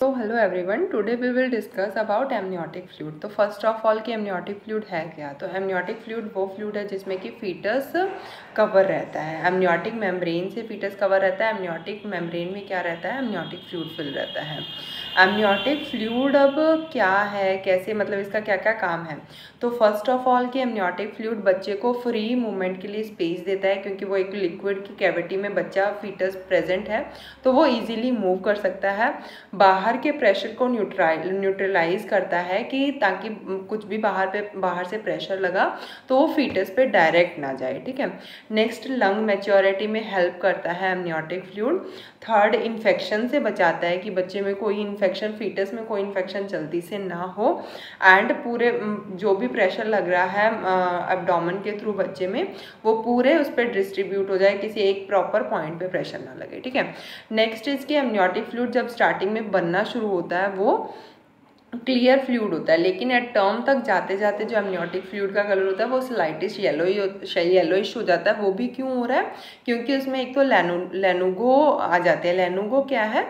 So hello everyone, today we will discuss about amniotic fluid। तो first of all कि amniotic fluid है क्या। तो amniotic fluid वो फ्लूइड है जिसमें कि फीटस कवर रहता है। amniotic membrane से फीटस कवर रहता है। amniotic membrane में क्या रहता है, amniotic fluid फिल रहता है। amniotic fluid अब क्या है, कैसे, मतलब इसका क्या क्या काम है। तो फर्स्ट ऑफ ऑल कि amniotic fluid बच्चे को फ्री मूवमेंट के लिए स्पेस देता है, क्योंकि वो एक लिक्विड की कैविटी में बच्चा फीटस प्रेजेंट है तो वो इजीली मूव कर सकता है। बाहर के प्रेशर को न्यूट्रलाइज करता है कि ताकि कुछ भी बाहर से प्रेशर लगा तो वो फीटस पे डायरेक्ट ना जाए, ठीक है। नेक्स्ट, लंग मैच्योरिटी में हेल्प करता है amniotic fluid। थर्ड, इन्फेक्शन से बचाता है कि बच्चे में कोई इन्फेक्शन, फीटस में कोई इन्फेक्शन जल्दी से ना हो। एंड पूरे जो भी प्रेशर लग रहा है एब्डोमेन के थ्रू बच्चे में, वो पूरे उस पर डिस्ट्रीब्यूट हो जाए, किसी एक प्रॉपर पॉइंट पे प्रेशर ना लगे, ठीक है। नेक्स्ट इसकी amniotic fluid जब स्टार्टिंग में बनना शुरू होता है वो क्लियर फ्लूइड होता है, लेकिन एट टर्म तक जाते जाते जो amniotic fluid का कलर होता है वो स्लाइटिश येलोइश हो जाता है। वो भी क्यों हो रहा है, क्योंकि उसमें एक तो लेनुगो आ जाते हैं। लेनुगो क्या है,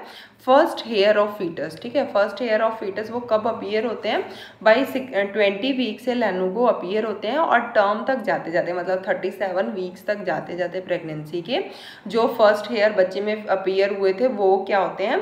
फर्स्ट हेयर ऑफ फीटस, ठीक है। फर्स्ट हेयर ऑफ फीटस वो कब अपीयर होते हैं, बाई 20 वीक से लेनुगो अपीयर होते हैं, और टर्म तक जाते जाते मतलब 37 वीक्स तक जाते जाते प्रेगनेंसी के जो फर्स्ट हेयर बच्चे में अपीयर हुए थे वो क्या होते हैं,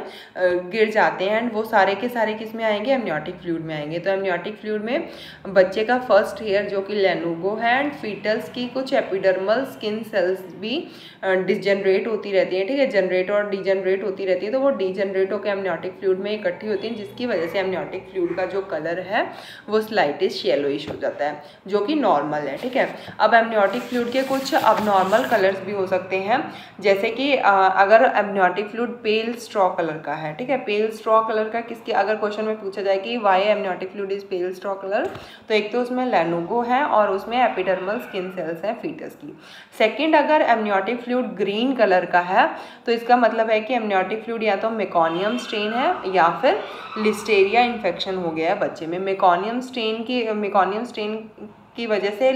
गिर जाते हैं। एंड वो सारे के सारे किस में आएंगे, amniotic fluid में आएंगे। तो amniotic fluid में बच्चे का फर्स्ट हेयर जो कि लेनुगो है, एंड फीटल्स की कुछ एपिडर्मल स्किन सेल्स भी डिजनरेट होती रहती है, ठीक है। जनरेट और डिजनरेट होती रहती है, तो वो डिजनरेट होकर amniotic fluid में इकट्ठी होती हैं, जिसकी वजह से amniotic fluid का जो कलर है वो स्लाइटिश येलोइश हो जाता है, जो कि नॉर्मल है, ठीक है। अब amniotic fluid के कुछ abnormal कलर्स भी हो सकते हैं, जैसे कि अगर amniotic fluid पेल स्ट्रॉ कलर का है, ठीक है। पेल स्ट्रॉ कलर का किसकी, अगर क्वेश्चन में पूछा जाए कि why amniotic fluid is pale straw colour, तो एक तो उसमें लेनुगो है और उसमें एपिडर्मल स्किन सेल्स हैं फीटस की। सेकंड, अगर amniotic fluid ग्रीन कलर का है तो इसका मतलब है कि amniotic fluid या तो मेकोनियम स्ट्रेन है या फिर लिस्टेरिया इन्फेक्शन हो गया है बच्चे में। मेकोनियम स्ट्रेन की वजह से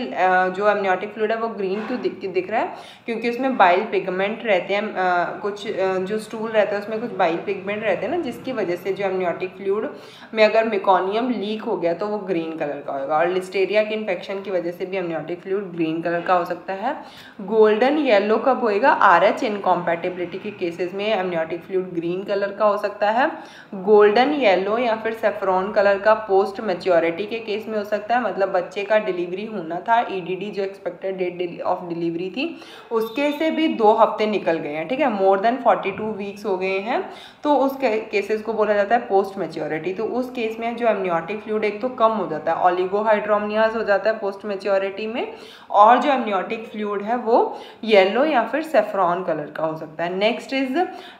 जो amniotic fluid है वो ग्रीन क्यों दिख रहा है, क्योंकि उसमें बाइल पिगमेंट रहते हैं, कुछ जो स्टूल रहता है उसमें कुछ बाइल पिगमेंट रहते हैं ना, जिसकी वजह से जो amniotic fluid में अगर मेकोनियम लीक हो गया तो वो ग्रीन कलर का होगा। और लिस्टेरिया के इन्फेक्शन की वजह से भी amniotic fluid ग्रीन कलर का हो सकता है। गोल्डन येलो कब होएगा, RH इनकॉम्पैटिबिलिटी के केसेस में amniotic fluid ग्रीन कलर का हो सकता है। गोल्डन येलो या फिर सेफ्रॉन कलर का पोस्ट मैच्योरिटी के केस में हो सकता है, मतलब बच्चे का डिलीवरी होना था, EDD जो एक्सपेक्टेड डेट ऑफ डिलीवरी थी उसके से भी 2 हफ्ते निकल गए हैं, ठीक है, मोर देन 42 वीक्स हो गए हैं, तो उस केसेस को बोला जाता है पोस्ट मैच्योरिटी। तो उस केस में जो amniotic fluid एक तो कम हो जाता है, ओलिगोहाइड्रोमनियाज हो जाता है पोस्ट मैच्योरिटी में, और जो amniotic fluid है वो येलो या फिर सेफ्रॉन कलर का हो सकता है। नेक्स्ट इज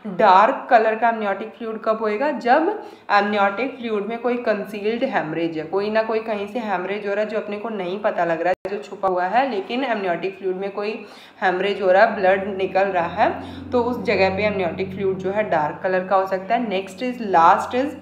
डार्क कलर का amniotic fluid कब होएगा, जब amniotic fluid में कोई कंसील्ड हेमरेज है, कोई ना कोई कहीं से हेमरेज हो रहा है जो अपने को नहीं पता लग रहा है, जो छुपा हुआ है, लेकिन amniotic fluid में कोई हेमरेज हो रहा है, ब्लड निकल रहा है, तो उस जगह पे amniotic fluid जो है डार्क कलर का हो सकता है। Next is last is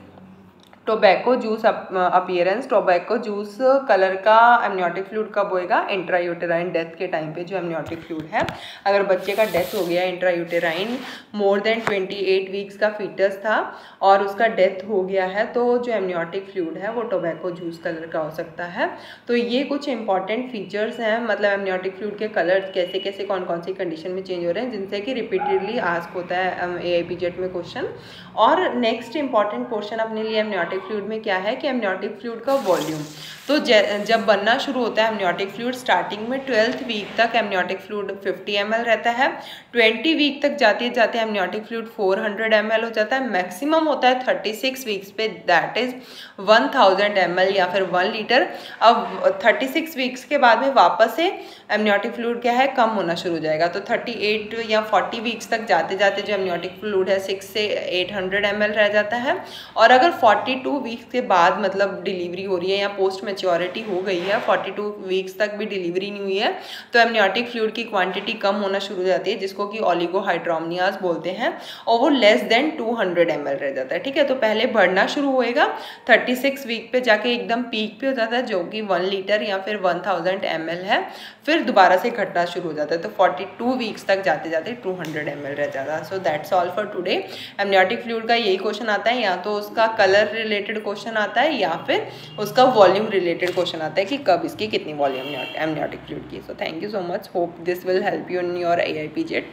tobacco juice appearance. Tobacco juice colour का amniotic fluid कब होएगा, इंट्रायूटेराइन डेथ के टाइम पे जो amniotic fluid है, अगर बच्चे का डेथ हो गया इंट्रायूटेराइन, मोर देन 28 वीक्स का फीटस था और उसका डेथ हो गया है, तो जो amniotic fluid है वो टोबैको जूस कलर का हो सकता है। तो ये कुछ इंपॉर्टेंट फीचर्स हैं, मतलब amniotic fluid के कलर कैसे कैसे कौन कौन सी कंडीशन में चेंज हो रहे हैं, जिनसे कि रिपीटेडली आस्क होता है AIPJET में क्वेश्चन। और नेक्स्ट इंपॉर्टेंट पोर्शन अपने लिए amniotic फ्लूइड में क्या है कि amniotic फ्लूइड का वॉल्यूम। तो जब बनना शुरू होता है amniotic फ्लूइड, स्टार्टिंग में 12th वीक तक amniotic फ्लूइड 50 ml रहता है, 20 वीक तक जाते जाते amniotic फ्लूइड 400 ml हो जाता है, मैक्सिमम होता है 36 वीक्स पे, दैट इज 1000 ml या फिर 1 लीटर। अब 36 वीक्स के बाद में वापस से amniotic फ्लूइड क्या है, कम होना शुरू हो जाएगा, तो 38 या 40 वीक्स तक जाते जाते जो amniotic फ्लूइड है 600 से 800 ml रह जाता है। और अगर 42 वीक्स के बाद मतलब डिलीवरी हो रही है या पोस्ट मैच्योरिटी हो गई है, 42 वीक्स तक भी डिलीवरी नहीं हुई है, तो amniotic फ्लूइड की क्वांटिटी कम होना शुरू हो जाती है, जिसको कि ओलिगोहाइड्रोमनियाज बोलते हैं, और वो लेस देन 200 ml रह जाता है, ठीक है। तो पहले बढ़ना शुरू होएगा, 36 वीक पे जाके एकदम पीक पे हो जाता है जो कि 1 लीटर या फिर 1000 ml है, फिर फिर दोबारा से घटना शुरू हो जाता है, तो 42 वीक्स तक जाते जाते 200 ml रह जाता है। So that's all for today. Amniotic fluid का यही क्वेश्चन आता है, या तो उसका कलर रिलेटेड क्वेश्चन आता है या फिर उसका वॉल्यूम रिलेटेड क्वेश्चन आता है कि कब इसकी कितनी वॉल्यूम एमनियोटिक फ्लूइड की। So thank you so much, hope this will help you in your AIP JET।